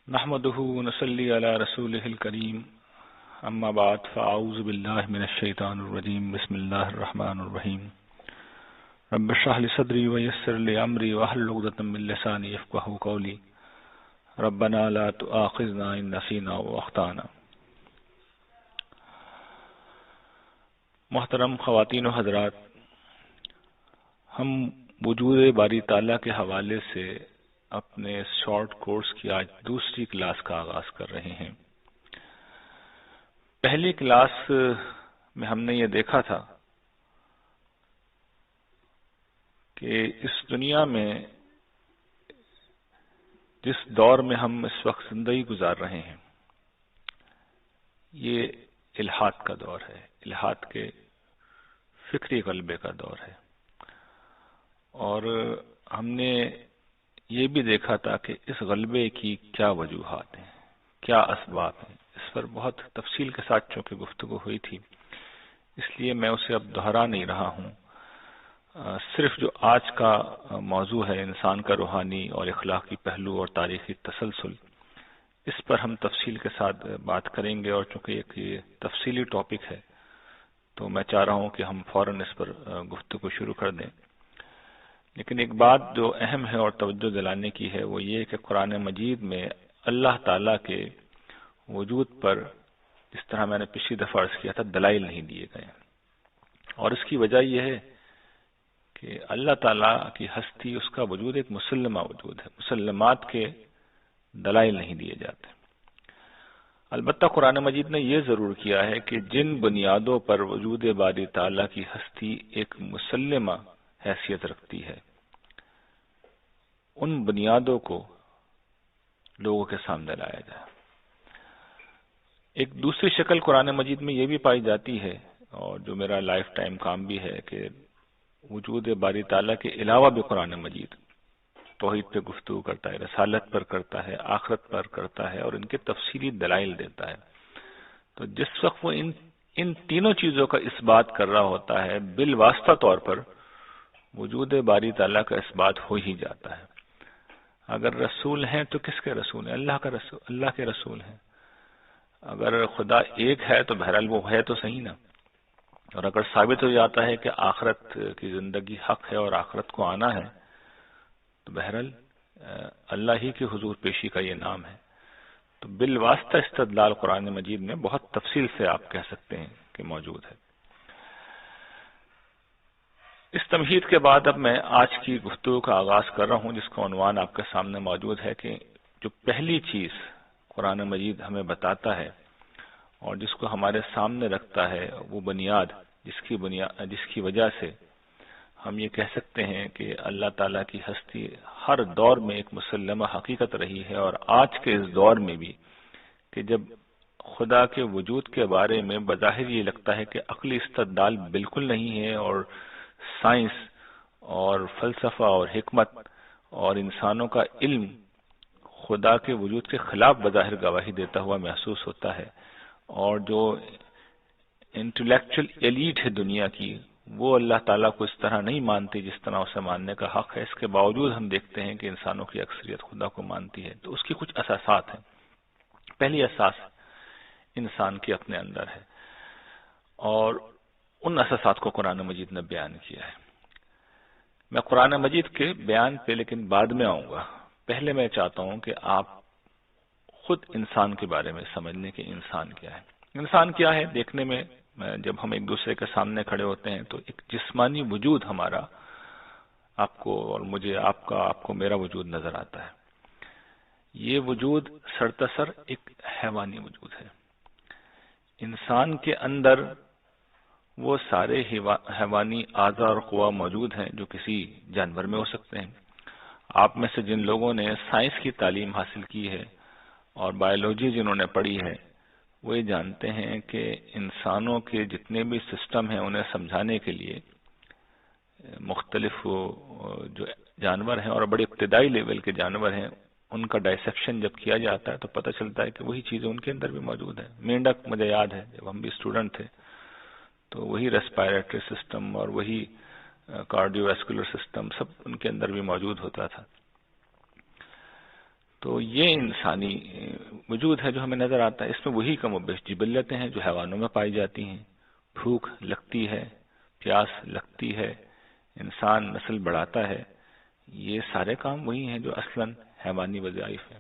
نحمده ونصلي على رسوله الكريم اما بعد فاعوذ بالله من الشيطان الرجيم بسم الله الرحمن الرحيم رب اشرح لي صدري ويسر لي امري واحلل عقدة من لساني يفقهوا قولي ربنا لا تؤاخذنا ان نسينا واخطانا۔ محترم خواتین و حضرات، ہم وجود باری تعالیٰ کے حوالے سے اپنے شارٹ کورس کی آج دوسری کلاس کا آغاز کر رہے ہیں۔ پہلی کلاس میں ہم نے یہ دیکھا تھا کہ اس دنیا میں جس دور میں ہم اس وقت زندگی گزار رہے ہیں یہ الحاد کا دور ہے، الحاد کے فکری غلبے کا دور ہے، اور ہم نے یہ بھی دیکھا تھا کہ اس غلبے کی کیا وجوہات ہیں، کیا اسباب ہیں۔ اس پر بہت تفصیل کے ساتھ چونکہ گفتگو ہوئی تھی، اس لیے میں اسے اب دہرا نہیں رہا ہوں۔ صرف جو آج کا موضوع ہے انسان کا روحانی اور اخلاقی پہلو اور تاریخی تسلسل، اس پر ہم تفصیل کے ساتھ بات کریں گے، اور چونکہ ایک یہ تفصیلی ٹاپک ہے تو میں چاہ رہا ہوں کہ ہم فوراً اس پر گفتگو شروع کر دیں۔ لیکن ایک بات جو اہم ہے اور توجہ دلانے کی ہے وہ یہ کہ قرآن مجید میں اللہ تعالیٰ کے وجود پر جس طرح میں نے پچھلی دفعہ عرض کیا تھا دلائل نہیں دیے گئے، اور اس کی وجہ یہ ہے کہ اللہ تعالیٰ کی ہستی، اس کا وجود ایک مسلمہ وجود ہے، مسلمات کے دلائل نہیں دیے جاتے۔ البتہ قرآن مجید نے یہ ضرور کیا ہے کہ جن بنیادوں پر وجود باری تعالیٰ کی ہستی ایک مسلمہ حیثیت رکھتی ہے ان بنیادوں کو لوگوں کے سامنے لایا جائے۔ ایک دوسری شکل قرآن مجید میں یہ بھی پائی جاتی ہے، اور جو میرا لائف ٹائم کام بھی ہے، کہ وجود باری تعالیٰ کے علاوہ بھی قرآن مجید توحید پہ گفتگو کرتا ہے، رسالت پر کرتا ہے، آخرت پر کرتا ہے، اور ان کے تفصیلی دلائل دیتا ہے۔ تو جس وقت وہ ان تینوں چیزوں کا اس بات کر رہا ہوتا ہے، بالواسطہ طور پر وجود باری تعالیٰ کا اس بات ہو ہی جاتا ہے۔ اگر رسول ہیں تو کس کے رسول ہیں؟ اللہ کے رسول ہیں۔ اگر خدا ایک ہے تو بہرحال وہ ہے تو صحیح نا، اور اگر ثابت ہو جاتا ہے کہ آخرت کی زندگی حق ہے اور آخرت کو آنا ہے تو بہرحال اللہ ہی کی حضور پیشی کا یہ نام ہے۔ تو بالواسطہ استدلال قرآن مجید میں بہت تفصیل سے آپ کہہ سکتے ہیں کہ موجود ہے۔ اس تمہید کے بعد اب میں آج کی گفتگو کا آغاز کر رہا ہوں، جس کا عنوان آپ کے سامنے موجود ہے کہ جو پہلی چیز قرآن مجید ہمیں بتاتا ہے اور جس کو ہمارے سامنے رکھتا ہے وہ بنیاد جس کی وجہ سے ہم یہ کہہ سکتے ہیں کہ اللہ تعالیٰ کی ہستی ہر دور میں ایک مسلمہ حقیقت رہی ہے، اور آج کے اس دور میں بھی کہ جب خدا کے وجود کے بارے میں بظاہر یہ لگتا ہے کہ عقلی استدلال بالکل نہیں ہے، اور سائنس اور فلسفہ اور حکمت اور انسانوں کا علم خدا کے وجود کے خلاف بظاہر گواہی دیتا ہوا محسوس ہوتا ہے، اور جو انٹلیکچل ایلیٹ ہے دنیا کی وہ اللہ تعالیٰ کو اس طرح نہیں مانتی جس طرح اسے ماننے کا حق ہے۔ اس کے باوجود ہم دیکھتے ہیں کہ انسانوں کی اکثریت خدا کو مانتی ہے۔ تو اس کی کچھ اساسات ہیں۔ پہلی اساس انسان کے اپنے اندر ہے، اور ان اساسات کو قرآن مجید نے بیان کیا ہے۔ میں قرآن مجید کے بیان پہ لیکن بعد میں آؤں گا۔ پہلے میں چاہتا ہوں کہ آپ خود انسان کے بارے میں سمجھ لیں کہ انسان کیا ہے۔ انسان کیا ہے؟ دیکھنے میں جب ہم ایک دوسرے کے سامنے کھڑے ہوتے ہیں تو ایک جسمانی وجود ہمارا آپ کو اور مجھے، آپ کو میرا وجود نظر آتا ہے۔ یہ وجود سرتاسر ایک حیوانی وجود ہے۔ انسان کے اندر وہ سارے حیوانی اعضاء اور قوا موجود ہیں جو کسی جانور میں ہو سکتے ہیں۔ آپ میں سے جن لوگوں نے سائنس کی تعلیم حاصل کی ہے اور بایولوجی جنہوں نے پڑھی ہے وہ یہ جانتے ہیں کہ انسانوں کے جتنے بھی سسٹم ہیں انہیں سمجھانے کے لیے مختلف جو جانور ہیں اور بڑے ابتدائی لیول کے جانور ہیں ان کا ڈائسیکشن جب کیا جاتا ہے تو پتہ چلتا ہے کہ وہی چیزیں ان کے اندر بھی موجود ہیں۔ مینڈک مجھے یاد ہے جب ہم بھی اسٹوڈنٹ تھے تو وہی ریسپائریٹری سسٹم اور وہی کارڈیو ویسکولر سسٹم سب ان کے اندر بھی موجود ہوتا تھا۔ تو یہ انسانی وجود ہے جو ہمیں نظر آتا ہے. اس میں وہی کم و بیش جبلتیں ہیں جو حیوانوں میں پائی جاتی ہیں. بھوک لگتی ہے، پیاس لگتی ہے، انسان نسل بڑھاتا ہے، یہ سارے کام وہی ہیں جو اصلاً حیوانی وظائف ہیں.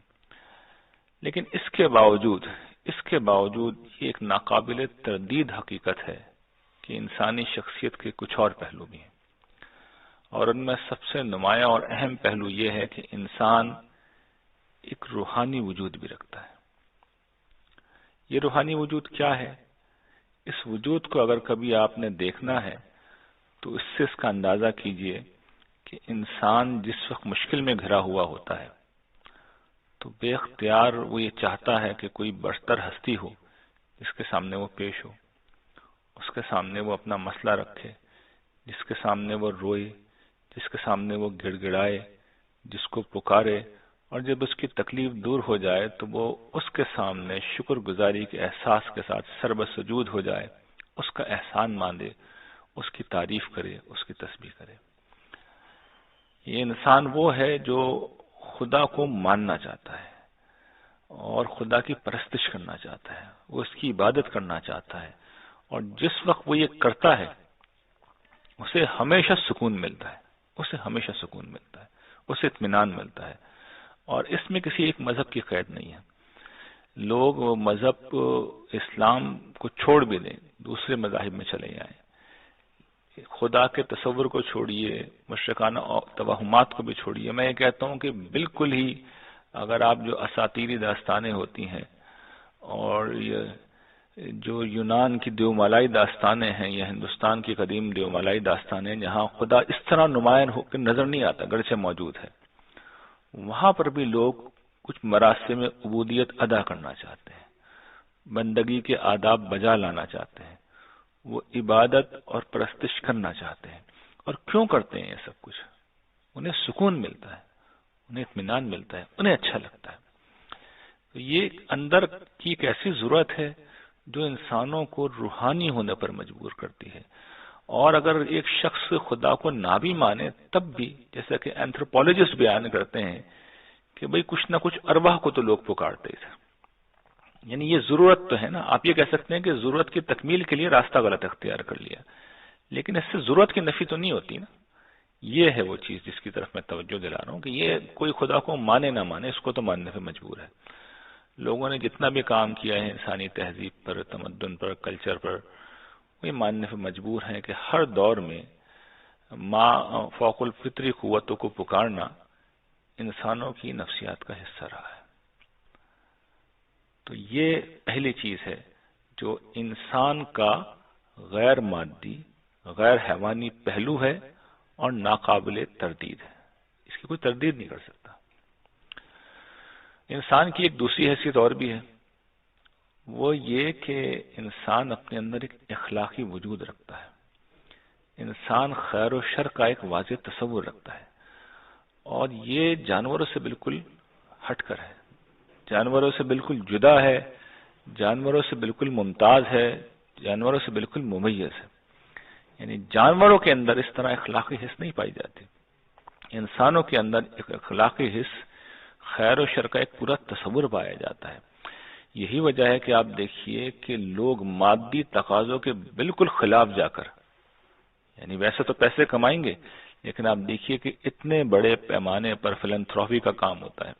لیکن اس کے باوجود یہ ایک ناقابل تردید حقیقت ہے کہ انسانی شخصیت کے کچھ اور پہلو بھی ہیں، اور ان میں سب سے نمایاں اور اہم پہلو یہ ہے کہ انسان ایک روحانی وجود بھی رکھتا ہے. یہ روحانی وجود کیا ہے؟ اس وجود کو اگر کبھی آپ نے دیکھنا ہے تو اس سے اس کا اندازہ کیجئے کہ انسان جس وقت مشکل میں گھرا ہوا ہوتا ہے تو بے اختیار وہ یہ چاہتا ہے کہ کوئی برتر ہستی ہو جس کے سامنے وہ پیش ہو، اس کے سامنے وہ اپنا مسئلہ رکھے، جس کے سامنے وہ روئے، جس کے سامنے وہ گڑ گڑائے، جس کو پکارے، اور جب اس کی تکلیف دور ہو جائے تو وہ اس کے سامنے شکر گزاری کے احساس کے ساتھ سر بسجود ہو جائے، اس کا احسان ماندے، اس کی تعریف کرے، اس کی تسبیح کرے. یہ انسان وہ ہے جو خدا کو ماننا چاہتا ہے اور خدا کی پرستش کرنا چاہتا ہے، وہ اس کی عبادت کرنا چاہتا ہے، اور جس وقت وہ یہ کرتا ہے اسے ہمیشہ سکون ملتا ہے، اسے اطمینان ملتا ہے. اور اس میں کسی ایک مذہب کی قید نہیں ہے. لوگ مذہب اسلام کو چھوڑ بھی دیں، دوسرے مذاہب میں چلے جائیں، خدا کے تصور کو چھوڑیے، مشرکانہ توہمات کو بھی چھوڑیے. میں یہ کہتا ہوں کہ بالکل ہی اگر آپ جو اساطیری داستانیں ہوتی ہیں اور یہ جو یونان کی دیومالائی داستانیں ہیں یا ہندوستان کی قدیم دیومالائی داستانیں جہاں خدا اس طرح نمایاں ہو کے نظر نہیں آتا گرچہ موجود ہے، وہاں پر بھی لوگ کچھ مراسم میں عبودیت ادا کرنا چاہتے ہیں، بندگی کے آداب بجا لانا چاہتے ہیں، وہ عبادت اور پرستش کرنا چاہتے ہیں. اور کیوں کرتے ہیں یہ سب کچھ؟ انہیں سکون ملتا ہے، انہیں اطمینان ملتا ہے، انہیں اچھا لگتا ہے. تو یہ اندر کی ایک ایسی ضرورت ہے جو انسانوں کو روحانی ہونے پر مجبور کرتی ہے. اور اگر ایک شخص خدا کو نہ بھی مانے تب بھی، جیسا کہ اینتھروپولوجسٹ بیان کرتے ہیں کہ بھئی کچھ نہ کچھ ارواح کو تو لوگ پکارتے تھے. یعنی یہ ضرورت تو ہے نا، آپ یہ کہہ سکتے ہیں کہ ضرورت کی تکمیل کے لیے راستہ غلط اختیار کر لیا، لیکن اس سے ضرورت کی نفی تو نہیں ہوتی نا. یہ ہے وہ چیز جس کی طرف میں توجہ دلا رہا ہوں کہ یہ کوئی خدا کو مانے نہ مانے، اس کو تو ماننے پہ مجبور ہے. لوگوں نے جتنا بھی کام کیا ہے انسانی تہذیب پر، تمدن پر، کلچر پر، وہ یہ ماننے پہ مجبور ہیں کہ ہر دور میں فوق الفطری قوتوں کو پکارنا انسانوں کی نفسیات کا حصہ رہا ہے. تو یہ پہلی چیز ہے جو انسان کا غیر مادی، غیر حیوانی پہلو ہے اور ناقابل تردید ہے، اس کی کوئی تردید نہیں کر سکتا. انسان کی ایک دوسری حیثیت اور بھی ہے، وہ یہ کہ انسان اپنے اندر ایک اخلاقی وجود رکھتا ہے. انسان خیر و شر کا ایک واضح تصور رکھتا ہے، اور یہ جانوروں سے بالکل ہٹ کر ہے، جانوروں سے بالکل جدا ہے، جانوروں سے بالکل ممتاز ہے، جانوروں سے بالکل ممیز ہے. یعنی جانوروں کے اندر اس طرح اخلاقی حس نہیں پائی جاتی. انسانوں کے اندر ایک اخلاقی حس، خیر و شر کا ایک پورا تصور پایا جاتا ہے. یہی وجہ ہے کہ آپ دیکھیے کہ لوگ مادی تقاضوں کے بالکل خلاف جا کر، یعنی ویسے تو پیسے کمائیں گے لیکن آپ دیکھیے کہ اتنے بڑے پیمانے پر فلنتھروپی کا کام ہوتا ہے.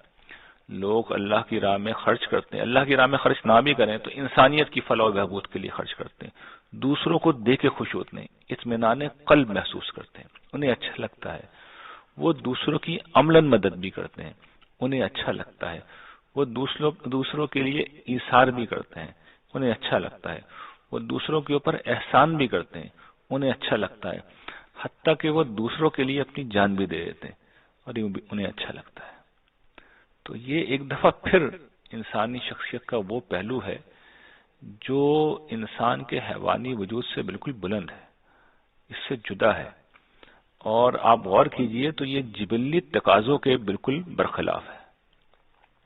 لوگ اللہ کی راہ میں خرچ کرتے ہیں، اللہ کی راہ میں خرچ نہ بھی کریں تو انسانیت کی فلاح و بہبود کے لیے خرچ کرتے ہیں. دوسروں کو دے کے خوش ہوتے ہیں، اطمینان قلب محسوس کرتے ہیں، انہیں اچھا لگتا ہے. وہ دوسروں کی عملاً مدد بھی کرتے ہیں، انہیں اچھا لگتا ہے. وہ دوسروں کے لیے ایثار بھی کرتے ہیں، انہیں اچھا لگتا ہے. وہ دوسروں کے اوپر احسان بھی کرتے ہیں، انہیں اچھا لگتا ہے. حتیٰ کہ وہ دوسروں کے لیے اپنی جان بھی دے دیتے ہیں اور انہیں اچھا لگتا ہے. تو یہ ایک دفعہ پھر انسانی شخصیت کا وہ پہلو ہے جو انسان کے حیوانی وجود سے بالکل بلند ہے، اس سے جدا ہے. اور آپ غور کیجئے تو یہ جبلی تقاضوں کے بالکل برخلاف ہے.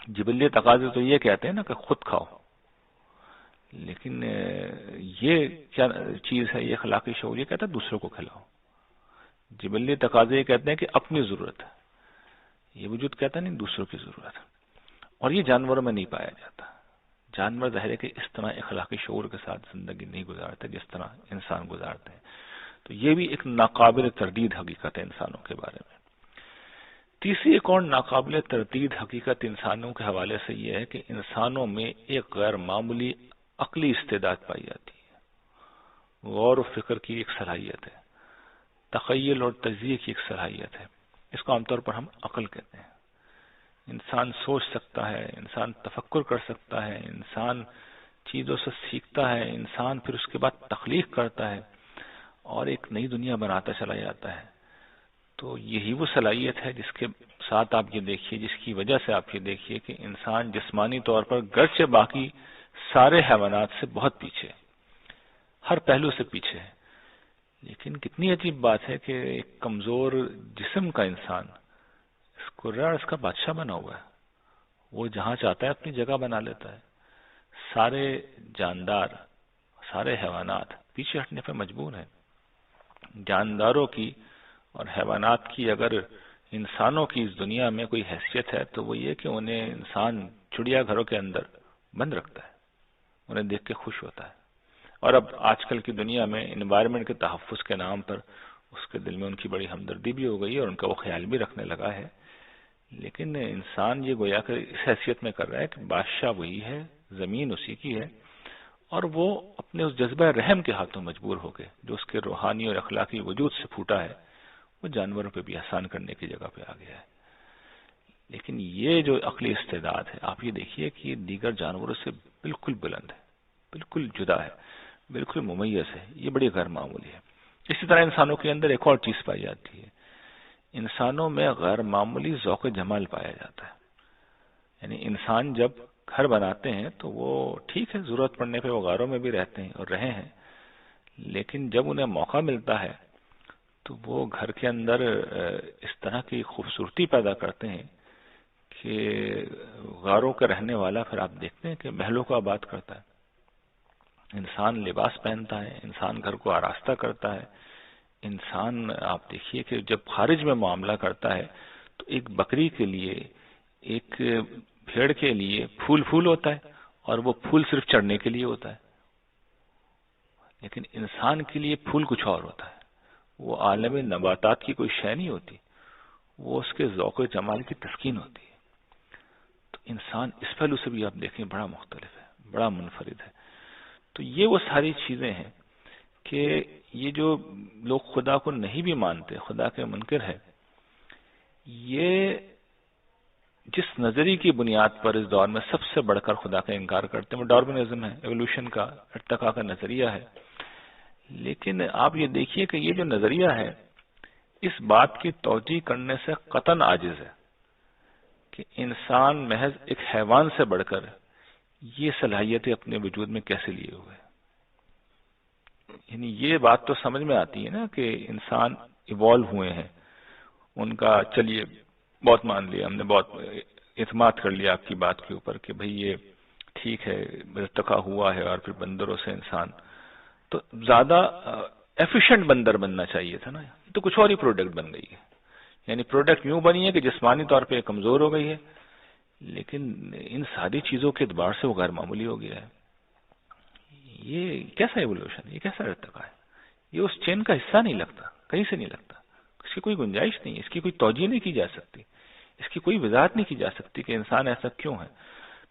جبلی تقاضے تو یہ کہتے ہیں نا کہ خود کھاؤ، لیکن یہ کیا چیز ہے؟ یہ اخلاقی شعور یہ کہتا ہے دوسروں کو کھلاؤ. جبلی تقاضے یہ کہتے ہیں کہ اپنی ضرورت ہے، یہ وجود کہتا نہیں دوسروں کی ضرورت ہے. اور یہ جانوروں میں نہیں پایا جاتا. جانور ظاہر ہے کہ اس طرح اخلاقی شعور کے ساتھ زندگی نہیں گزارتے جس طرح انسان گزارتے ہیں. تو یہ بھی ایک ناقابل تردید حقیقت ہے انسانوں کے بارے میں. تیسری ایک اور ناقابل تردید حقیقت انسانوں کے حوالے سے یہ ہے کہ انسانوں میں ایک غیر معمولی عقلی استعداد پائی جاتی ہے. غور و فکر کی ایک صلاحیت ہے، تخیل اور تجزیے کی ایک صلاحیت ہے. اس کو عام طور پر ہم عقل کہتے ہیں. انسان سوچ سکتا ہے، انسان تفکر کر سکتا ہے، انسان چیزوں سے سیکھتا ہے، انسان پھر اس کے بعد تخلیق کرتا ہے اور ایک نئی دنیا بناتا چلا جاتا ہے. تو یہی وہ صلاحیت ہے جس کے ساتھ آپ یہ دیکھیے، جس کی وجہ سے آپ یہ دیکھیے کہ انسان جسمانی طور پر گرچہ باقی سارے حیوانات سے بہت پیچھے، ہر پہلو سے پیچھے ہے، لیکن کتنی عجیب بات ہے کہ ایک کمزور جسم کا انسان اس کو اس کا بادشاہ بنا ہوا ہے. وہ جہاں چاہتا ہے اپنی جگہ بنا لیتا ہے. سارے جاندار، سارے حیوانات پیچھے ہٹنے پہ مجبور ہیں. جانداروں کی اور حیوانات کی اگر انسانوں کی اس دنیا میں کوئی حیثیت ہے تو وہ یہ کہ انہیں انسان چڑیا گھروں کے اندر بند رکھتا ہے، انہیں دیکھ کے خوش ہوتا ہے. اور اب آج کل کی دنیا میں انوائرمنٹ کے تحفظ کے نام پر اس کے دل میں ان کی بڑی ہمدردی بھی ہو گئی ہے اور ان کا وہ خیال بھی رکھنے لگا ہے. لیکن انسان یہ گویا کہ اس حیثیت میں کر رہا ہے کہ بادشاہ وہی ہے، زمین اسی کی ہے، اور وہ اپنے اس جذبہ رحم کے ہاتھوں مجبور ہو گئے جو اس کے روحانی اور اخلاقی وجود سے پھوٹا ہے، وہ جانوروں پہ بھی احسان کرنے کی جگہ پہ آ گیا ہے. لیکن یہ جو عقلی استعداد ہے، آپ یہ دیکھیے کہ یہ دیگر جانوروں سے بالکل بلند ہے، بالکل جدا ہے، بالکل ممیز ہے. یہ بڑی غیر معمولی ہے. اسی طرح انسانوں کے اندر ایک اور چیز پائی جاتی ہے. انسانوں میں غیر معمولی ذوق جمال پایا جاتا ہے. یعنی انسان جب گھر بناتے ہیں تو وہ ٹھیک ہے، ضرورت پڑنے پہ وہ غاروں میں بھی رہتے ہیں اور رہے ہیں، لیکن جب انہیں موقع ملتا ہے تو وہ گھر کے اندر اس طرح کی خوبصورتی پیدا کرتے ہیں کہ غاروں کا رہنے والا پھر آپ دیکھتے ہیں کہ محلوں کو آباد کرتا ہے. انسان لباس پہنتا ہے، انسان گھر کو آراستہ کرتا ہے. انسان آپ دیکھیے کہ جب خارج میں معاملہ کرتا ہے تو ایک بکری کے لیے، ایک بھیڑ کے لیے پھول ہوتا ہے اور وہ پھول صرف چڑھنے کے لیے ہوتا ہے. لیکن انسان کے لیے پھول کچھ اور ہوتا ہے. وہ عالم نباتات کی کوئی شے نہیں ہوتی، وہ اس کے ذوق و جمال کی تسکین ہوتی ہے. تو انسان اس پہلو سے بھی آپ دیکھیں بڑا مختلف ہے، بڑا منفرد ہے. تو یہ وہ ساری چیزیں ہیں کہ یہ جو لوگ خدا کو نہیں بھی مانتے، خدا کے منکر ہے، یہ جس نظریے کی بنیاد پر اس دور میں سب سے بڑھ کر خدا کا انکار کرتے ہیں وہ ڈارونزم ہے، ایوولوشن کا، ارتقاء کا نظریہ ہے. لیکن آپ یہ دیکھیے کہ یہ جو نظریہ ہے اس بات کی توجیہ کرنے سے قطعاً عاجز ہے کہ انسان محض ایک حیوان سے بڑھ کر یہ صلاحیتیں اپنے وجود میں کیسے لیے ہوئے. یعنی یہ بات تو سمجھ میں آتی ہے نا کہ انسان ایوالو ہوئے ہیں، ان کا چلیے بہت مان لیا ہم نے، بہت اعتماد کر لیا آپ کی بات کے اوپر کہ بھئی یہ ٹھیک ہے، ارتقاء ہوا ہے اور پھر بندروں سے انسان تو زیادہ ایفیشینٹ بندر بننا چاہیے تھا نا. تو کچھ اور ہی پروڈکٹ بن گئی ہے. یعنی پروڈکٹ یوں بنی ہے کہ جسمانی طور پہ کمزور ہو گئی ہے، لیکن ان ساری چیزوں کے اعتبار سے وہ غیر معمولی ہو گیا ہے. یہ کیسا ایوولوشن، یہ کیسا ارتقاء ہے؟ یہ اس چین کا حصہ نہیں لگتا، کہیں سے نہیں لگتا. اس کی کوئی گنجائش نہیں ہے، اس کی کوئی توجیہ نہیں کی جا سکتی، اس کی کوئی وضاحت نہیں کی جا سکتی کہ انسان ایسا کیوں ہے.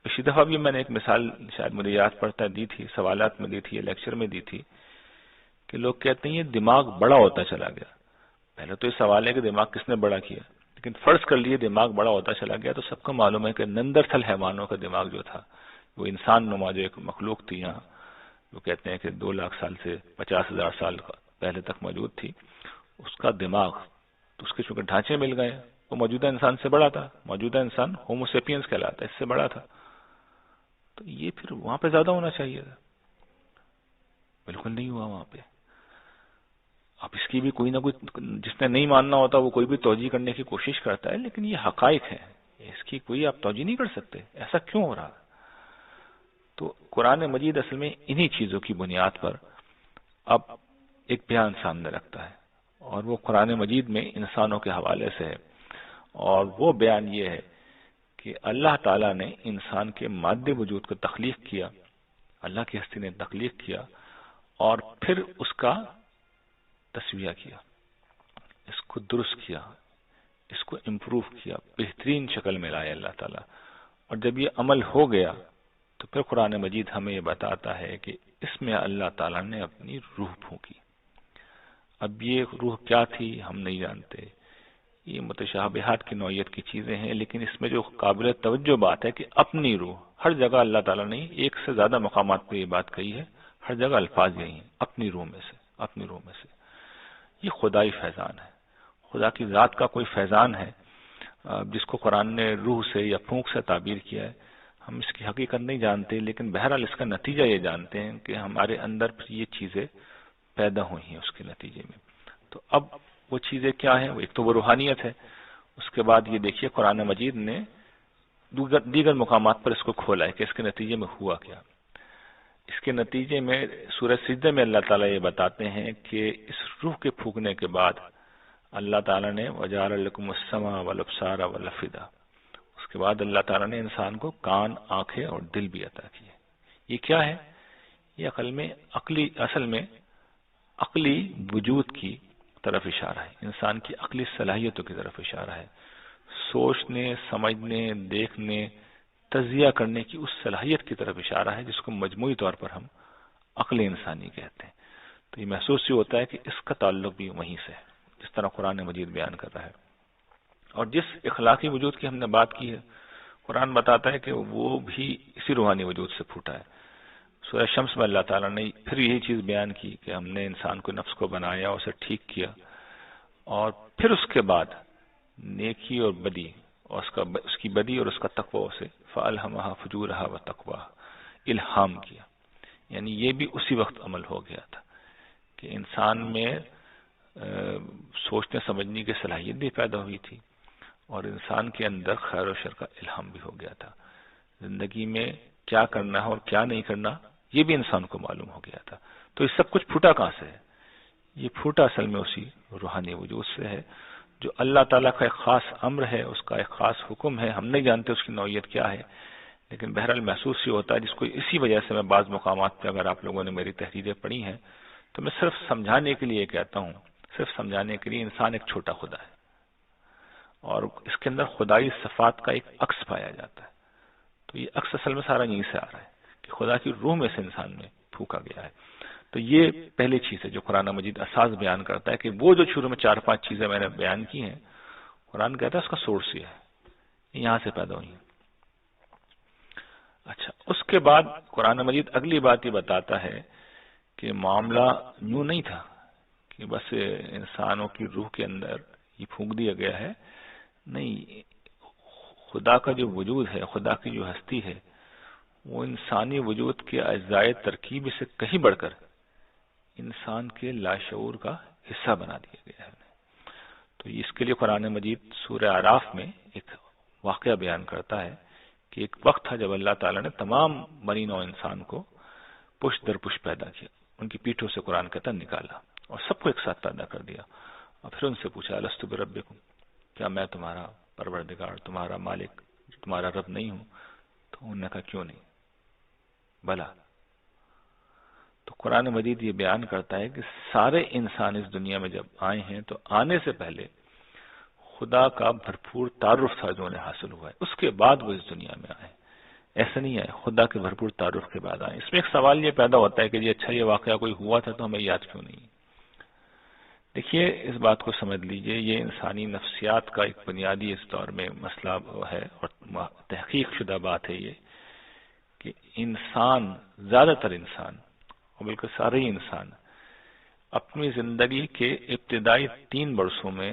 پچھلی دفعہ بھی میں نے ایک مثال شاید مجھے یاد پڑتا دی تھی، سوالات میں دی تھی، لیکچر میں دی تھی، کہ لوگ کہتے ہیں یہ دماغ بڑا ہوتا چلا گیا. پہلے تو یہ سوال ہے کہ دماغ کس نے بڑا کیا، لیکن فرض کر لیے دماغ بڑا ہوتا چلا گیا تو سب کو معلوم ہے کہ نندرتھل حیوانوں کا دماغ جو تھا، وہ انسان نما جو ایک مخلوق تھی یہاں، وہ کہتے ہیں کہ 2 لاکھ سال سے 50,000 سال پہلے تک موجود تھی، اس کا دماغ تو اس کے چونکہ ڈھانچے مل گئے، وہ موجودہ انسان سے بڑا تھا. موجودہ انسان ہومو سیپینس کہلاتا ہے، اس سے بڑا تھا. تو یہ پھر وہاں پہ زیادہ ہونا چاہیے تھا، بالکل نہیں ہوا وہاں پہ. اب اس کی بھی کوئی نہ کوئی، جس نے نہیں ماننا ہوتا وہ کوئی بھی توجیہ کرنے کی کوشش کرتا ہے، لیکن یہ حقائق ہے، اس کی کوئی آپ توجیہ نہیں کر سکتے ایسا کیوں ہو رہا. تو قرآن مجید اصل میں انہی چیزوں کی بنیاد پر اب ایک بیان سامنے رکھتا ہے، اور وہ قرآن مجید میں انسانوں کے حوالے سے ہے. اور وہ بیان یہ ہے کہ اللہ تعالیٰ نے انسان کے مادی وجود کو تخلیق کیا، اللہ کی ہستی نے تخلیق کیا اور پھر اس کا تسویہ کیا، اس کو درست کیا، اس کو امپروو کیا، بہترین شکل میں لائے اللہ تعالیٰ. اور جب یہ عمل ہو گیا تو پھر قرآن مجید ہمیں یہ بتاتا ہے کہ اس میں اللہ تعالیٰ نے اپنی روح پھونکی. اب یہ روح کیا تھی ہم نہیں جانتے، یہ متشابہات کی نوعیت کی چیزیں ہیں، لیکن اس میں جو قابل توجہ بات ہے کہ اپنی روح، ہر جگہ اللہ تعالیٰ نے ایک سے زیادہ مقامات پہ یہ بات کہی ہے، ہر جگہ الفاظ یہی ہیں، اپنی روح میں سے، اپنی روح میں سے. یہ خدائی فیضان ہے، خدا کی ذات کا کوئی فیضان ہے جس کو قرآن نے روح سے یا پھونک سے تعبیر کیا ہے. ہم اس کی حقیقت نہیں جانتے، لیکن بہرحال اس کا نتیجہ یہ جانتے ہیں کہ ہمارے اندر پھر یہ چیزیں پیدا ہوئی ہیں اس کے نتیجے میں. تو اب وہ چیزیں کیا ہیں؟ ایک تو وہ روحانیت ہے. اس کے بعد یہ دیکھیے قرآن مجید نے دیگر مقامات پر اس کو کھولا ہے کہ اس کے نتیجے میں ہوا کیا. اس کے نتیجے میں سورہ سجدہ میں اللہ تعالیٰ یہ بتاتے ہیں کہ اس روح کے پھونکنے کے بعد اللہ تعالیٰ نے وَجَعَلَ لَكُمُ السَّمْعَ وَالْأَبْصَارَ وَالْأَفْئِدَةَ، اس کے بعد اللہ تعالیٰ نے انسان کو کان، آنکھیں اور دل بھی عطا کیے. یہ کیا ہے؟ یہ اصل میں عقلی وجود کی طرف اشارہ ہے، انسان کی عقلی صلاحیتوں کی طرف اشارہ ہے، سوچنے، سمجھنے، دیکھنے، تجزیہ کرنے کی اس صلاحیت کی طرف اشارہ ہے جس کو مجموعی طور پر ہم عقل انسانی کہتے ہیں. تو یہ محسوس یہ ہوتا ہے کہ اس کا تعلق بھی وہیں سے ہے جس طرح قرآن مجید بیان کر رہا ہے. اور جس اخلاقی وجود کی ہم نے بات کی ہے، قرآن بتاتا ہے کہ وہ بھی اسی روحانی وجود سے پھوٹا ہے. سورہ شمس میں اللہ تعالیٰ نے پھر یہی چیز بیان کی کہ ہم نے انسان کو، نفس کو بنایا، اسے ٹھیک کیا، اور پھر اس کے بعد نیکی اور بدی، اور اس کی بدی اور اس کا تقوی اسے فَأَلْهَمَهَا فُجُورَهَا وَتَقْوَاهَا الہام کیا. یعنی یہ بھی اسی وقت عمل ہو گیا تھا کہ انسان میں سوچنے سمجھنے کی صلاحیت بھی پیدا ہوئی تھی اور انسان کے اندر خیر و شر کا الہام بھی ہو گیا تھا. زندگی میں کیا کرنا ہے اور کیا نہیں کرنا یہ بھی انسان کو معلوم ہو گیا تھا. تو یہ سب کچھ پھوٹا کہاں سے ہے؟ یہ پھوٹا اصل میں اسی روحانی وجود سے ہے جو اللہ تعالیٰ کا ایک خاص امر ہے، اس کا ایک خاص حکم ہے. ہم نہیں جانتے اس کی نوعیت کیا ہے، لیکن بہرحال محسوس یہ ہوتا ہے، جس کو اسی وجہ سے میں بعض مقامات پہ اگر آپ لوگوں نے میری تحریریں پڑھی ہیں تو میں صرف سمجھانے کے لیے کہتا ہوں، صرف سمجھانے کے لیے انسان ایک چھوٹا خدا ہے اور اس کے اندر خدائی صفات کا ایک عکس پایا جاتا ہے. تو یہ عکس اصل میں سارا یہیں سے آ رہا ہے کہ خدا کی روح میں سے انسان میں پھونکا گیا ہے. تو یہ پہلی چیز ہے جو قرآن مجید اساس بیان کرتا ہے کہ وہ جو شروع میں 4-5 چیزیں میں نے بیان کی ہیں، قرآن کہتا ہے اس کا سورس یہ ہے، یہاں سے پیدا ہوئی ہیں. اچھا، اس کے بعد قرآن مجید اگلی بات یہ بتاتا ہے کہ معاملہ یوں نہیں تھا کہ بس انسانوں کی روح کے اندر یہ پھونک دیا گیا ہے. نہیں، خدا کا جو وجود ہے، خدا کی جو ہستی ہے، وہ انسانی وجود کے اجزائے ترکیب سے کہیں بڑھ کر انسان کے لاشعور کا حصہ بنا دیا گیا ہے. تو اس کے لیے قرآن مجید سورہ اعراف میں ایک واقعہ بیان کرتا ہے کہ ایک وقت تھا جب اللہ تعالیٰ نے تمام بنی نوع انسان کو پشت در پشت پیدا کیا، ان کی پیٹھوں سے قرآن کہتا نکالا اور سب کو ایک ساتھ پیدا کر دیا، اور پھر ان سے پوچھا الست بربکم، کیا میں تمہارا پروردگار، تمہارا مالک، تمہارا رب نہیں ہوں؟ تو انہوں نے کہا کیوں نہیں، بلا. تو قرآن مجید یہ بیان کرتا ہے کہ سارے انسان اس دنیا میں جب آئے ہیں تو آنے سے پہلے خدا کا بھرپور تعارف تھا جو انہیں حاصل ہوا ہے، اس کے بعد وہ اس دنیا میں آئے. ایسا نہیں ہے خدا کے بھرپور تعارف کے بعد آئے. اس میں ایک سوال یہ پیدا ہوتا ہے کہ جی اچھا، یہ واقعہ کوئی ہوا تھا تو ہمیں یاد کیوں نہیں؟ دیکھیے، اس بات کو سمجھ لیجئے، یہ انسانی نفسیات کا ایک بنیادی اس دور میں مسئلہ ہے اور تحقیق شدہ بات ہے یہ کہ انسان، زیادہ تر انسان اور بلکہ سارے ہی انسان اپنی زندگی کے ابتدائی 3 برسوں میں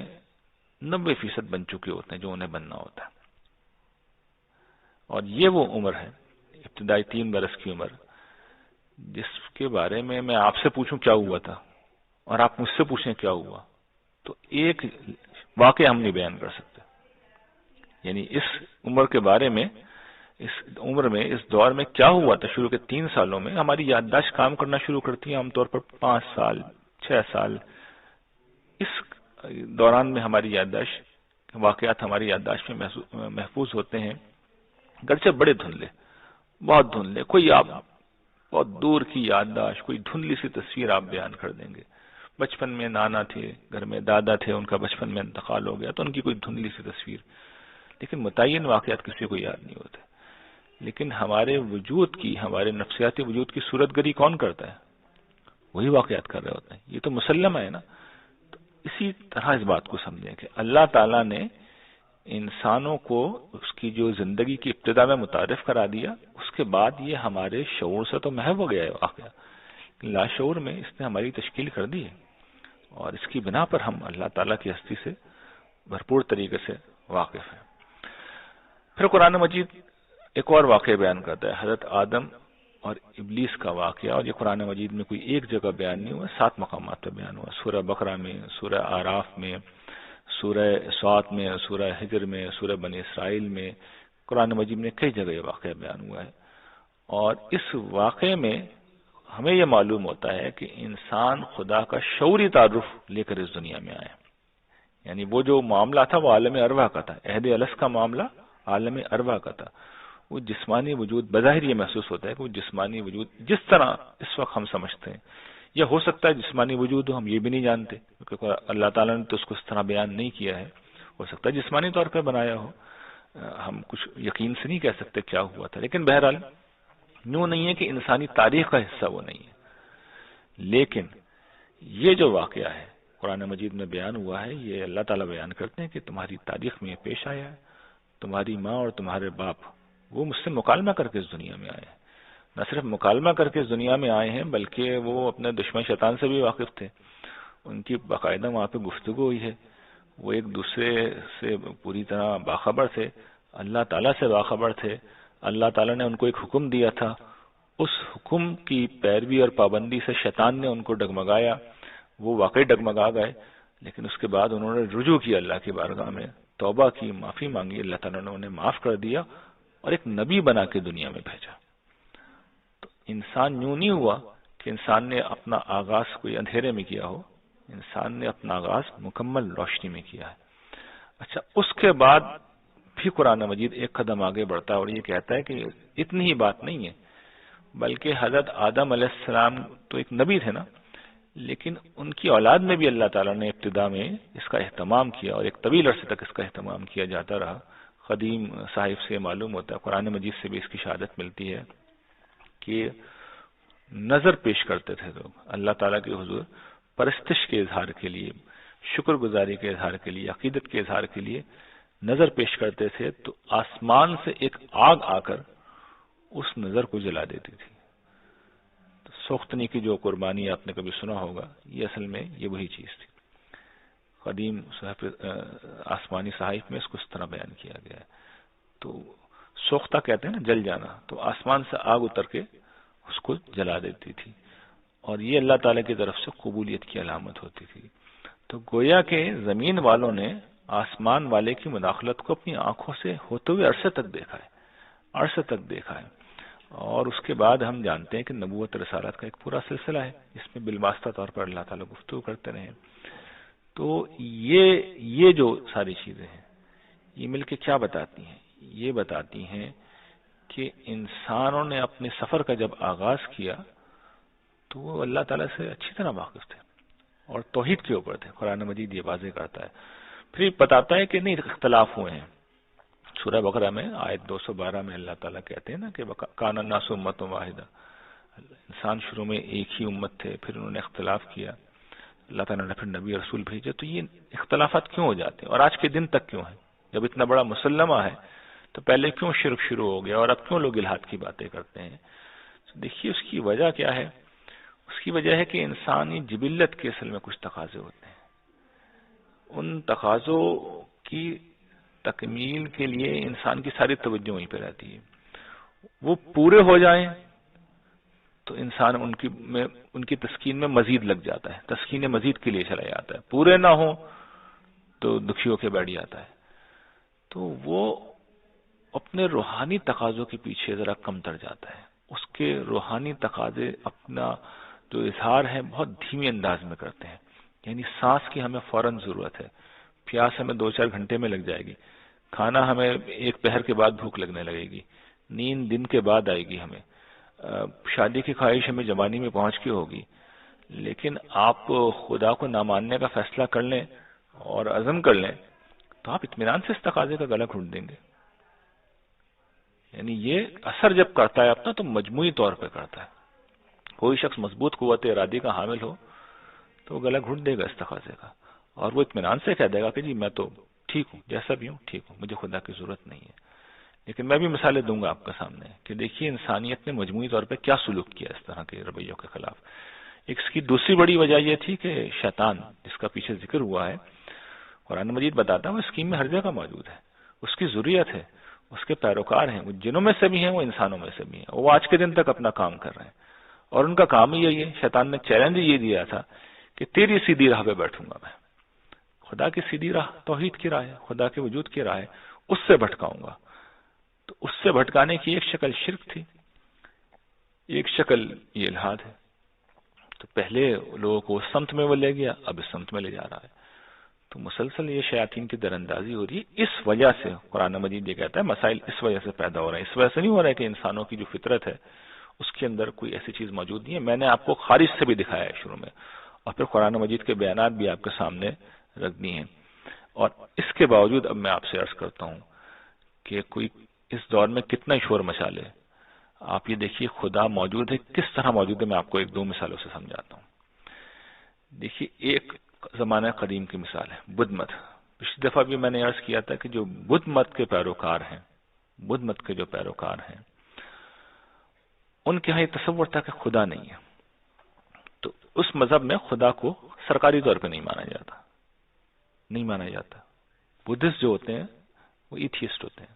90% بن چکے ہوتے ہیں جو انہیں بننا ہوتا ہے. اور یہ وہ عمر ہے، ابتدائی 3 برس کی عمر، جس کے بارے میں آپ سے پوچھوں کیا ہوا تھا اور آپ مجھ سے پوچھیں کیا ہوا تو ایک واقعہ ہم نہیں بیان کر سکتے. یعنی اس عمر کے بارے میں، اس عمر میں، اس دور میں کیا ہوا تھا شروع کے 3 سالوں میں، ہماری یادداشت کام کرنا شروع کرتی ہے عام طور پر 5 سال 6 سال. اس دوران میں ہماری یادداشت، واقعات ہماری یادداشت میں محفوظ ہوتے ہیں گرچہ بڑے دھندلے، بہت دھندلے، کوئی آپ بہت دور کی یادداشت، کوئی دھندلی سی تصویر آپ بیان کر دیں گے. بچپن میں نانا تھے، گھر میں دادا تھے، ان کا بچپن میں انتقال ہو گیا تو ان کی کوئی دھندلی سی تصویر، لیکن متعین واقعات کسی کو یاد نہیں ہوتے. لیکن ہمارے وجود کی، ہمارے نفسیاتی وجود کی صورت گری کون کرتا ہے؟ وہی واقعات کر رہے ہوتے ہیں. یہ تو مسلم ہے نا. تو اسی طرح اس بات کو سمجھیں کہ اللہ تعالیٰ نے انسانوں کو اس کی جو زندگی کی ابتدا میں متعارف کرا دیا، اس کے بعد یہ ہمارے شعور سے تو محو ہو گیا ہے واقعہ، لاشعور میں اس نے ہماری تشکیل کر دی ہے، اور اس کی بنا پر ہم اللہ تعالیٰ کی ہستی سے بھرپور طریقے سے واقف ہیں. پھر قرآن مجید ایک اور واقعہ بیان کرتا ہے، حضرت آدم اور ابلیس کا واقعہ، اور یہ قرآن مجید میں کوئی ایک جگہ بیان نہیں ہوا، 7 مقامات پہ بیان ہوا. سورہ بقرہ میں، سورہ آراف میں، سورہ سعد میں، سورہ حجر میں، سورہ بنی اسرائیل میں، قرآن مجید میں کئی جگہ یہ واقعہ بیان ہوا ہے. اور اس واقعے میں ہمیں یہ معلوم ہوتا ہے کہ انسان خدا کا شعوری تعارف لے کر اس دنیا میں آئے. یعنی وہ جو معاملہ تھا وہ عالم ارواح کا تھا، عہد الست کا معاملہ عالم ارواح کا تھا. وہ جسمانی وجود بظاہر یہ محسوس ہوتا ہے کہ وہ جسمانی وجود جس طرح اس وقت ہم سمجھتے ہیں، یا ہو سکتا ہے جسمانی وجود ہو، ہم یہ بھی نہیں جانتے کیونکہ اللہ تعالیٰ نے تو اس کو اس طرح بیان نہیں کیا ہے. ہو سکتا ہے جسمانی طور پہ بنایا ہو، ہم کچھ یقین سے نہیں کہہ سکتے کیا ہوا تھا. لیکن بہرحال یوں نہیں ہے کہ انسانی تاریخ کا حصہ وہ نہیں ہے. لیکن یہ جو واقعہ ہے قرآن مجید میں بیان ہوا ہے، یہ اللہ تعالیٰ بیان کرتے ہیں کہ تمہاری تاریخ میں یہ پیش آیا ہے. تمہاری ماں اور تمہارے باپ وہ مجھ سے مکالمہ کر کے اس دنیا میں آئے ہیں. نہ صرف مکالمہ کر کے اس دنیا میں آئے ہیں بلکہ وہ اپنے دشمن شیطان سے بھی واقف تھے. ان کی باقاعدہ وہاں پہ گفتگو ہوئی ہے، وہ ایک دوسرے سے پوری طرح باخبر تھے، اللہ تعالیٰ سے باخبر تھے. اللہ تعالیٰ نے ان کو ایک حکم دیا تھا، اس حکم کی پیروی اور پابندی سے شیطان نے ان کو ڈگمگایا، وہ واقعی ڈگمگا گئے. لیکن اس کے بعد انہوں نے رجوع کیا اللہ کی بارگاہ میں، توبہ کی، معافی مانگی، اللہ تعالیٰ نے انہیں معاف کر دیا اور ایک نبی بنا کے دنیا میں بھیجا. تو انسان یوں نہیں ہوا کہ انسان نے اپنا آغاز کوئی اندھیرے میں کیا ہو، انسان نے اپنا آغاز مکمل روشنی میں کیا ہے. اچھا، اس کے بعد بھی قرآن مجید ایک قدم آگے بڑھتا ہے اور یہ کہتا ہے کہ اتنی ہی بات نہیں ہے، بلکہ حضرت آدم علیہ السلام تو ایک نبی تھے نا، لیکن ان کی اولاد میں بھی اللہ تعالیٰ نے ابتدا میں اس کا اہتمام کیا اور ایک طویل عرصے تک اس کا اہتمام کیا جاتا رہا. قدیم صاحب سے معلوم ہوتا ہے، قرآن مجید سے بھی اس کی شہادت ملتی ہے کہ نظر پیش کرتے تھے لوگ اللہ تعالیٰ کے حضور پرستش کے اظہار کے لیے، شکر گزاری کے اظہار کے لیے، عقیدت کے اظہار کے لیے نظر پیش کرتے تھے تو آسمان سے ایک آگ آ کر اس نظر کو جلا دیتی تھی. تو سوختنی کی جو قربانی آپ نے کبھی سنا ہوگا، یہ اصل میں یہ وہی چیز تھی. قدیم آسمانی صحائف میں اس کو اس طرح بیان کیا گیا ہے. تو سوختہ کہتے ہیں نا جل جانا، تو آسمان سے آگ اتر کے اس کو جلا دیتی تھی، اور یہ اللہ تعالیٰ کی طرف سے قبولیت کی علامت ہوتی تھی. تو گویا کہ زمین والوں نے آسمان والے کی مداخلت کو اپنی آنکھوں سے ہوتے ہوئے عرصے تک دیکھا ہے، عرصے تک دیکھا ہے. اور اس کے بعد ہم جانتے ہیں کہ نبوت رسالت کا ایک پورا سلسلہ ہے، اس میں بالواسطہ طور پر اللہ تعالیٰ گفتگو کرتے رہے. تو یہ جو ساری چیزیں ہیں یہ مل کے کیا بتاتی ہیں؟ یہ بتاتی ہیں کہ انسانوں نے اپنے سفر کا جب آغاز کیا تو وہ اللہ تعالیٰ سے اچھی طرح واقف تھے اور توحید کے اوپر تھے. قرآن مجید یہ واضح کرتا ہے. پھر بتاتا ہے کہ نہیں، اختلاف ہوئے ہیں. سورہ بقرہ میں آیت 212 میں اللہ تعالیٰ کہتے ہیں نا کہ کان الناس امۃ واحدہ، انسان شروع میں ایک ہی امت تھے، پھر انہوں نے اختلاف کیا، اللہ تعالیٰ نے پھر نبی رسول بھیجے. تو یہ اختلافات کیوں ہو جاتے ہیں اور آج کے دن تک کیوں ہیں؟ جب اتنا بڑا مسلمہ ہے تو پہلے کیوں شرک شروع ہو گیا اور اب کیوں لوگ الحاد کی باتیں کرتے ہیں؟ دیکھیے اس کی وجہ کیا ہے. اس کی وجہ ہے کہ انسانی جبلت کے اصل میں کچھ تقاضے ہوتے ہیں، ان تقاضوں کی تکمیل کے لیے انسان کی ساری توجہ وہیں پہ رہتی ہے. وہ پورے ہو جائیں تو انسان ان کی تسکین میں مزید لگ جاتا ہے، تسکین مزید کے لیے چلا جاتا ہے. پورے نہ ہو تو دکھی ہو کے بیٹھ جاتا ہے. تو وہ اپنے روحانی تقاضوں کے پیچھے ذرا کم تر جاتا ہے. اس کے روحانی تقاضے اپنا جو اظہار ہے بہت دھیمی انداز میں کرتے ہیں. یعنی سانس کی ہمیں فوراً ضرورت ہے، پیاس ہمیں 2-4 گھنٹے میں لگ جائے گی، کھانا ہمیں ایک پہر کے بعد بھوک لگنے لگے گی، نیند دن کے بعد آئے گی ہمیں، شادی کی خواہش ہمیں جوانی میں پہنچ کے ہوگی، لیکن آپ خدا کو نہ ماننے کا فیصلہ کر لیں اور عزم کر لیں تو آپ اطمینان سے اس تقاضے کا گلا گھونٹ دیں گے۔ یعنی یہ اثر جب کرتا ہے اپنا تو مجموعی طور پہ کرتا ہے۔ کوئی شخص مضبوط قوت ارادی کا حامل ہو تو وہ گلا گھونٹ دے گا اس تقاضے کا، اور وہ اطمینان سے کہہ دے گا کہ جی میں تو ٹھیک ہوں، جیسا بھی ہوں ٹھیک ہوں، مجھے خدا کی ضرورت نہیں ہے۔ لیکن میں بھی مثالیں دوں گا آپ کے سامنے کہ دیکھیے انسانیت نے مجموعی طور پہ کیا سلوک کیا اس طرح کے رویوں کے خلاف۔ ایک اس کی دوسری بڑی وجہ یہ تھی کہ شیطان، جس کا پیچھے ذکر ہوا ہے، قرآن مجید بتاتا ہے وہ اسکیم میں ہر جگہ موجود ہے، اس کی ضروریت ہے، اس کے پیروکار ہیں، وہ جنوں میں سے بھی ہیں، وہ انسانوں میں سے بھی ہیں، وہ آج کے دن تک اپنا کام کر رہے ہیں، اور ان کا کام ہی یہی ہے۔ شیطان نے چیلنج یہ دیا تھا کہ تیری سیدھی راہ پہ بیٹھوں گا میں، خدا کی سیدھی راہ توحید کی راہ ہے، خدا کے وجود کی راہ ہے، اس سے بھٹکاؤں گا۔ تو اس سے بھٹکانے کی ایک شکل شرک تھی، ایک شکل یہ الحاد ہے۔ تو پہلے لوگوں کو اس سمت میں وہ لے گیا، اب اس سمت میں لے جا رہا ہے۔ تو مسلسل یہ شیاطین کی دراندازی ہو رہی ہے۔ اس وجہ سے قرآن مجید یہ کہتا ہے مسائل اس وجہ سے پیدا ہو رہے ہیں، اس وجہ سے نہیں ہو رہا ہے کہ انسانوں کی جو فطرت ہے اس کے اندر کوئی ایسی چیز موجود نہیں ہے۔ میں نے آپ کو خارج سے بھی دکھایا ہے شروع میں، اور پھر قرآن مجید کے بیانات بھی آپ کے سامنے رکھ دی ہیں، اور اس کے باوجود اب میں آپ سے عرض کرتا ہوں کہ کوئی اس دور میں کتنا شور مچا لے، آپ یہ دیکھیے خدا موجود ہے، کس طرح موجود ہے۔ میں آپ کو ایک دو مثالوں سے سمجھاتا ہوں۔ دیکھیے ایک زمانہ قدیم کی مثال ہے بدھ مت۔ پچھلی دفعہ بھی میں نے عرض کیا تھا کہ جو بدھ مت کے پیروکار ہیں، بدھ مت کے جو پیروکار ہیں، ان کے ہاں یہ تصور تھا کہ خدا نہیں ہے۔ تو اس مذہب میں خدا کو سرکاری طور پہ نہیں مانا جاتا، نہیں مانا جاتا۔ بدھسٹ جو ہوتے ہیں وہ ایتھیسٹ ہوتے ہیں،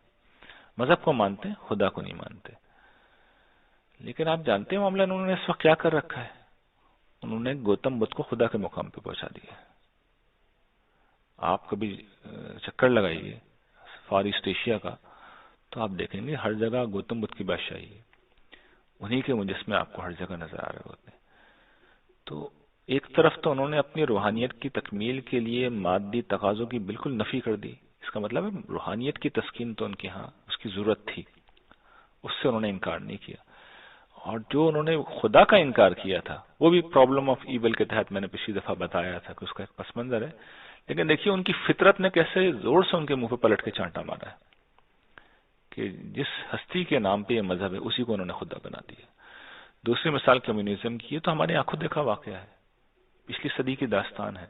مذہب کو مانتے ہیں، خدا کو نہیں مانتے۔ لیکن آپ جانتے ہیں معاملہ انہوں نے اس وقت کیا کر رکھا ہے؟ انہوں نے گوتم بدھ کو خدا کے مقام پہ پہنچا دیا۔ آپ کبھی چکر لگائیے فار ایسٹ ایشیا کا تو آپ دیکھیں گے ہر جگہ گوتم بدھ کی بادشاہی ہے، انہی کے مجسمے آپ کو ہر جگہ نظر آ رہے ہوتے ہیں۔ تو ایک طرف تو انہوں نے اپنی روحانیت کی تکمیل کے لیے مادی تقاضوں کی بالکل نفی کر دی، اس کا مطلب ہے روحانیت کی تسکین تو ان کے ہاں اس کی ضرورت تھی، اس سے انہوں نے انکار نہیں کیا۔ اور جو انہوں نے خدا کا انکار کیا تھا وہ بھی پرابلم آف ایول کے تحت میں نے پچھلی دفعہ بتایا تھا کہ اس کا ایک پس منظر ہے۔ لیکن دیکھیے ان کی فطرت نے کیسے زور سے ان کے منہ پہ پلٹ کے چانٹا مارا ہے کہ جس ہستی کے نام پہ یہ مذہب ہے اسی کو انہوں نے خدا بنا دیا۔ دوسری مثال کمیونزم کی ہے تو ہمارے آنکھوں دیکھا واقعہ ہے، پچھلی صدی کی داستان ہے۔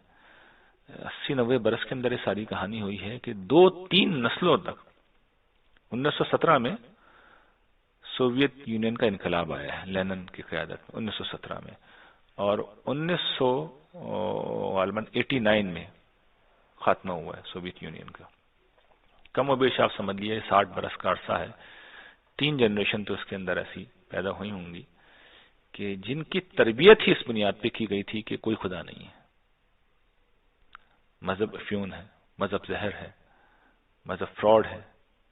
80-90 برس کے اندر یہ ساری کہانی ہوئی ہے کہ 2-3 نسلوں تک 1917 میں سوویت یونین کا انقلاب آیا ہے لینن کی قیادت میں 1917 میں، اور 1989 میں خاتمہ ہوا ہے سوویت یونین کا۔ کم و بیش آپ سمجھ لیے 60 برس کا عرصہ ہے۔ 3 جنریشن تو اس کے اندر ایسی پیدا ہوئی ہوں گی کہ جن کی تربیت ہی اس بنیاد پہ کی گئی تھی کہ کوئی خدا نہیں ہے، مذہب افیون ہے، مذہب زہر ہے، مذہب فراڈ ہے،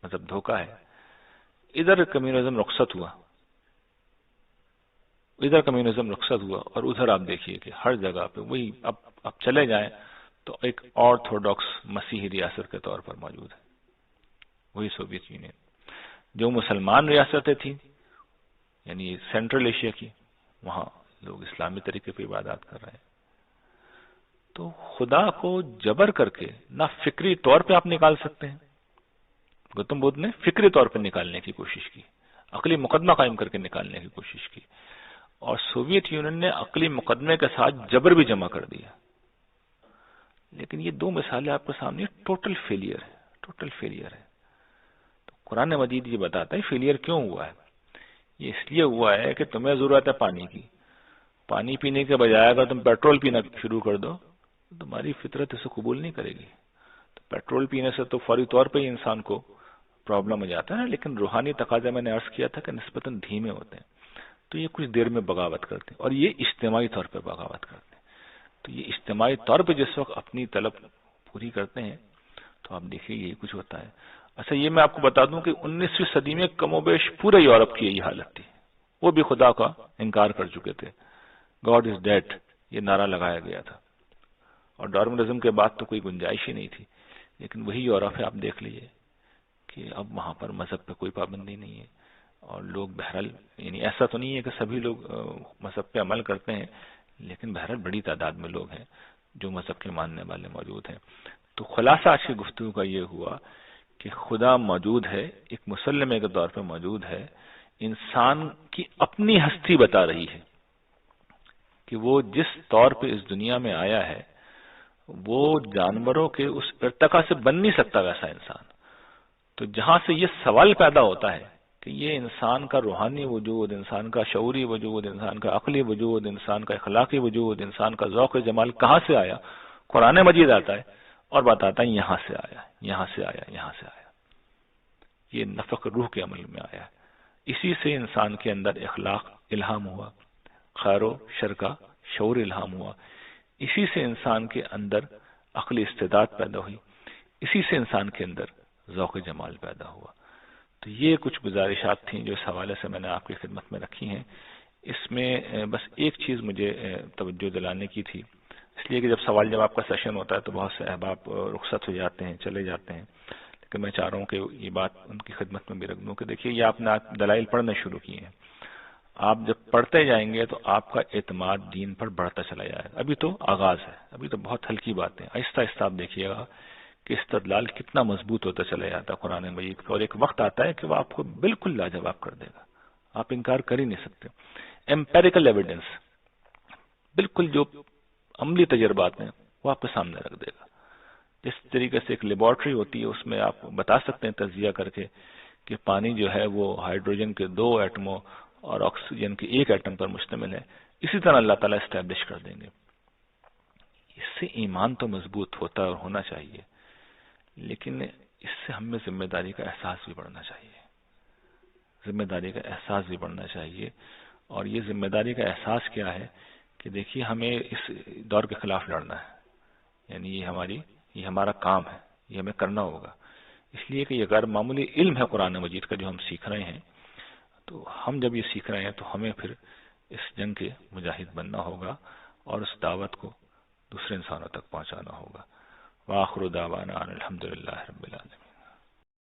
مذہب دھوکہ ہے۔ ادھر کمیونزم رخصت ہوا، ادھر کمیونزم رخصت ہوا، اور ادھر آپ دیکھیے کہ ہر جگہ پہ وہی اب چلے جائیں تو ایک آرتھوڈاکس مسیحی ریاست کے طور پر موجود ہے، وہی سوویت یونین۔ جو مسلمان ریاستیں تھیں یعنی سینٹرل ایشیا کی، وہاں لوگ اسلامی طریقے پہ عبادات کر رہے ہیں۔ تو خدا کو جبر کر کے نہ فکری طور پہ آپ نکال سکتے ہیں، گوتم بدھ نے فکری طور پر نکالنے کی کوشش کی، عقلی مقدمہ قائم کر کے نکالنے کی کوشش کی، اور سوویت یونین نے عقلی مقدمے کے ساتھ جبر بھی جمع کر دیا۔ لیکن یہ 2 مثالیں آپ کے سامنے ٹوٹل فیلئر ہے، ٹوٹل فیلئر ہے۔ تو قرآن مجید یہ بتاتا ہے فیلئر کیوں ہوا ہے۔ یہ اس لیے ہوا ہے کہ تمہیں ضرورت ہے پانی کی، پانی پینے کے بجائے اگر تم پیٹرول پینا شروع کر دو تو تمہاری فطرت اسے قبول نہیں کرے گی۔ تو پیٹرول پینے سے تو فوری طور پہ ہی انسان کو پرابلم ہو جاتا ہے، لیکن روحانی تقاضے میں نے عرض کیا تھا کہ نسبتاً دھیمے ہوتے ہیں، تو یہ کچھ دیر میں بغاوت کرتے ہیں، اور یہ اجتماعی طور پہ بغاوت کرتے ہیں۔ تو یہ اجتماعی طور پہ جس وقت اپنی طلب پوری کرتے ہیں تو آپ دیکھیے یہی کچھ ہوتا ہے۔ اچھا یہ میں آپ کو بتا دوں کہ 19ویں صدی میں کم و بیش پورے یورپ کی یہی حالت تھی، وہ بھی خدا کا انکار کر چکے تھے، گاڈ از ڈیڈ یہ نعرہ لگایا گیا تھا، اور ڈارونزم کے بعد تو کوئی گنجائش ہی نہیں تھی۔ لیکن وہی یورپ ہے، آپ دیکھ لیجئے کہ اب وہاں پر مذہب پہ کوئی پابندی نہیں ہے، اور لوگ بہرحال یعنی ایسا تو نہیں ہے کہ سبھی لوگ مذہب پہ عمل کرتے ہیں، لیکن بہرحال بڑی تعداد میں لوگ ہیں جو مذہب کے ماننے والے موجود ہیں۔ تو خلاصہ آج کی گفتگو کا یہ ہوا کہ خدا موجود ہے، ایک مسلمے کے طور پہ موجود ہے، انسان کی اپنی ہستی بتا رہی ہے کہ وہ جس طور پہ اس دنیا میں آیا ہے وہ جانوروں کے اس ارتقا سے بن نہیں سکتا ویسا انسان۔ تو جہاں سے یہ سوال پیدا ہوتا ہے کہ یہ انسان کا روحانی وجود، انسان کا شعوری وجود، انسان کا عقلی وجود، انسان کا اخلاقی وجود، انسان کا ذوق جمال کہاں سے آیا، قرآن مجید آتا ہے اور بتاتا ہے یہاں سے آیا، یہاں سے آیا، یہاں سے آیا، یہ نفخ روح کے عمل میں آیا ہے۔ اسی سے انسان کے اندر اخلاق الہام ہوا، خیر و شر کا شعور الہام ہوا، اسی سے انسان کے اندر عقلی استعداد پیدا ہوئی، اسی سے انسان کے اندر ذوق جمال پیدا ہوا۔ تو یہ کچھ گزارشات تھیں جو اس حوالے سے میں نے آپ کی خدمت میں رکھی ہیں۔ اس میں بس ایک چیز مجھے توجہ دلانے کی تھی، اس لیے کہ جب سوال جواب کا سیشن ہوتا ہے تو بہت سے احباب رخصت ہو جاتے ہیں، چلے جاتے ہیں، لیکن میں چاہ رہا ہوں کہ یہ بات ان کی خدمت میں بھی رکھ دوں کہ دیکھیے یہ آپ نے دلائل پڑھنے شروع کیے ہیں، آپ جب پڑھتے جائیں گے تو آپ کا اعتماد دین پر بڑھتا چلا جائے گا۔ ابھی تو آغاز ہے، ابھی تو بہت ہلکی بات ہے، آہستہ آہستہ آپ دیکھیے گا کہ استدلال کتنا مضبوط ہوتا چلا جاتا ہے قرآن مجید کا، اور ایک وقت آتا ہے کہ وہ آپ کو بالکل لاجواب کر دے گا، آپ انکار کر ہی نہیں سکتے۔ ایمپیریکل ایویڈنس، بالکل جو عملی تجربات ہیں وہ آپ کے سامنے رکھ دے گا۔ جس طریقے سے ایک لیبارٹری ہوتی ہے، اس میں آپ بتا سکتے ہیں تجزیہ کر کے کہ پانی جو ہے وہ ہائیڈروجن کے 2 ایٹموں اور آکسیجن کے 1 ایٹم پر مشتمل ہے، اسی طرح اللہ تعالیٰ اسٹیبلش کر دیں گے۔ اس سے ایمان تو مضبوط ہوتا ہے اور ہونا چاہیے، لیکن اس سے ہمیں ذمہ داری کا احساس بھی بڑھنا چاہیے، ذمہ داری کا احساس بھی بڑھنا چاہیے۔ اور یہ ذمہ داری کا احساس کیا ہے کہ دیکھیے ہمیں اس دور کے خلاف لڑنا ہے، یعنی یہ ہمارا کام ہے، یہ ہمیں کرنا ہوگا، اس لیے کہ یہ غیر معمولی علم ہے قرآن مجید کا جو ہم سیکھ رہے ہیں۔ تو ہم جب یہ سیکھ رہے ہیں تو ہمیں پھر اس جنگ کے مجاہد بننا ہوگا اور اس دعوت کو دوسرے انسانوں تک پہنچانا ہوگا۔ وآخر دعوانا ان الحمدللہ رب العالمین۔